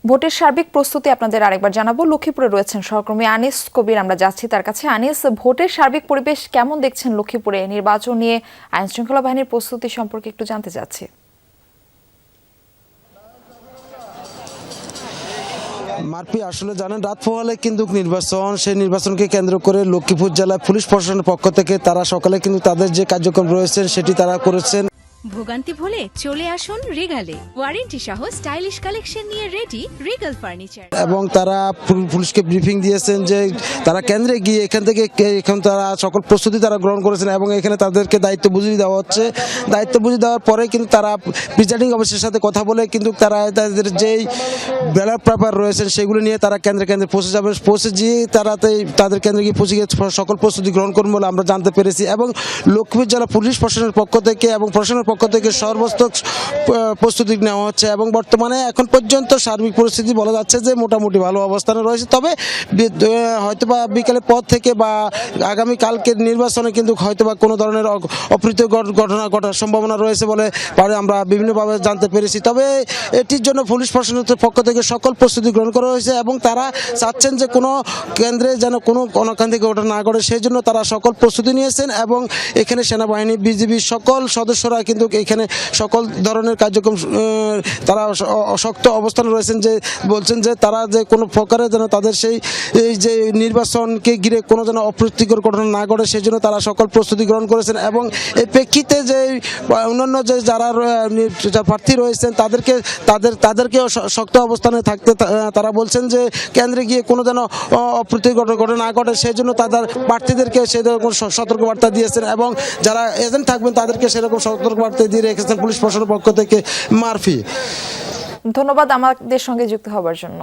ভোটের সার্বিক প্রস্তুতি আপনাদের আরেকবার জানাবো। লক্ষ্মীপুরে রয়েছেন সহকর্মী আনিস কবির, আমরা যাচ্ছি তার কাছে। আনিস, ভোটের সার্বিক পরিবেশ কেমন দেখছেন লক্ষ্মীপুরে? নির্বাচন নিয়ে আইন শৃঙ্খলা বাহিনীর প্রস্তুতি সম্পর্কে একটু জানতে চাচ্ছি। মারপি আসলে জানেন, রাত পোহালে কিন্তু নির্বাচন, সেই নির্বাচনকে কেন্দ্র করে লক্ষ্মীপুর জেলা পুলিশ প্রশাসনের পক্ষ থেকে তারা সকালে কিন্তু তাদের যে কার্যক্রম রয়েছে সেটি তারা করেছেন। ভোগান্তি ভুলে চলে আসুন রিগালে, ওয়ারেন্টি সহ স্টাইলিশ কালেকশন নিয়ে রেডি রিগাল ফার্নিচার। এবং তারা পুলিশকে ব্রিফিং দিয়েছেন যে তারা কেন্দ্রে গিয়ে এখন তারা সকল প্রস্তুতি তারা গ্রহণ করেছেন এবং এখানে তাদেরকে দায়িত্ব বুঝিয়ে দেওয়া হচ্ছে। দায়িত্ব বুঝিয়ে দেওয়ার পরে কিন্তু তারা প্রিজাইডিং অফিসারের সাথে কথা বলে কিন্তু তারা তাদের যেই ব্যালট পেপার রয়েছেন সেগুলো নিয়ে তারা কেন্দ্রে পৌঁছে যাবে। পৌঁছে গিয়ে তাদের কেন্দ্রে গিয়ে পৌঁছে গিয়ে সকল প্রস্তুতি গ্রহণ করবেন বলে আমরা জানতে পেরেছি। এবং লক্ষ্মীপুর জেলা পুলিশ প্রশাসনের পক্ষ থেকে এবং প্রশাসনের পক্ষ থেকে সর্বোচ্চ প্রস্তুতি নেওয়া হচ্ছে এবং বর্তমানে এখন পর্যন্ত সার্বিক পরিস্থিতি বলা যাচ্ছে যে মোটামুটি ভালো অবস্থানে রয়েছে। তবে হয়তোবা বিকেলের পর থেকে বা আগামী কালকের নির্বাচনে কিন্তু হয়তোবা কোনো ধরনের অপ্রীতিকর ঘটনা ঘটার সম্ভাবনা রয়েছে বলে আমরা বিভিন্নভাবে জানতে পেরেছি। তবে এটির জন্য পুলিশ প্রশাসনের পক্ষ থেকে সকল প্রস্তুতি গ্রহণ করা হয়েছে এবং তারা চাচ্ছেন যে কোনো কেন্দ্রে যেন কোনো অনাকাঙ্ক্ষিত ঘটনা না ঘটে, সেই জন্য তারা সকল প্রস্তুতি নিয়েছেন এবং এখানে সেনাবাহিনী, বিজিবি সকল সদস্যরা কিন্তু এখানে সকল ধরনের কার্যক্রম তারা শক্ত অবস্থানে রয়েছেন, যে বলছেন যে তারা যে কোনো প্রকারে যেন তাদের এই যে নির্বাচনকে ঘিরে কোনো যেন অপ্রীতিকর ঘটনা না ঘটে সেই জন্য তারা সকল প্রস্তুতি গ্রহণ করেছেন। এবং এই প্রেক্ষিতে যে অন্যান্য যে যারা প্রার্থী রয়েছেন তাদেরকেও শক্ত অবস্থানে থাকতে তারা বলছেন যে কেন্দ্রে গিয়ে কোনো যেন অপ্রীতিকর ঘটনা না ঘটে সেই জন্য তাদের প্রার্থীদেরকে সেরকম সতর্কবার্তা দিয়েছেন এবং যারা এজেন্ট থাকবেন তাদেরকে সেরকম সতর্কবার্তা দিয়ে রেখেছেন পুলিশ প্রশাসনের পক্ষ থেকে। মারফি, ধন্যবাদ আমাদের সঙ্গে যুক্ত হবার জন্য।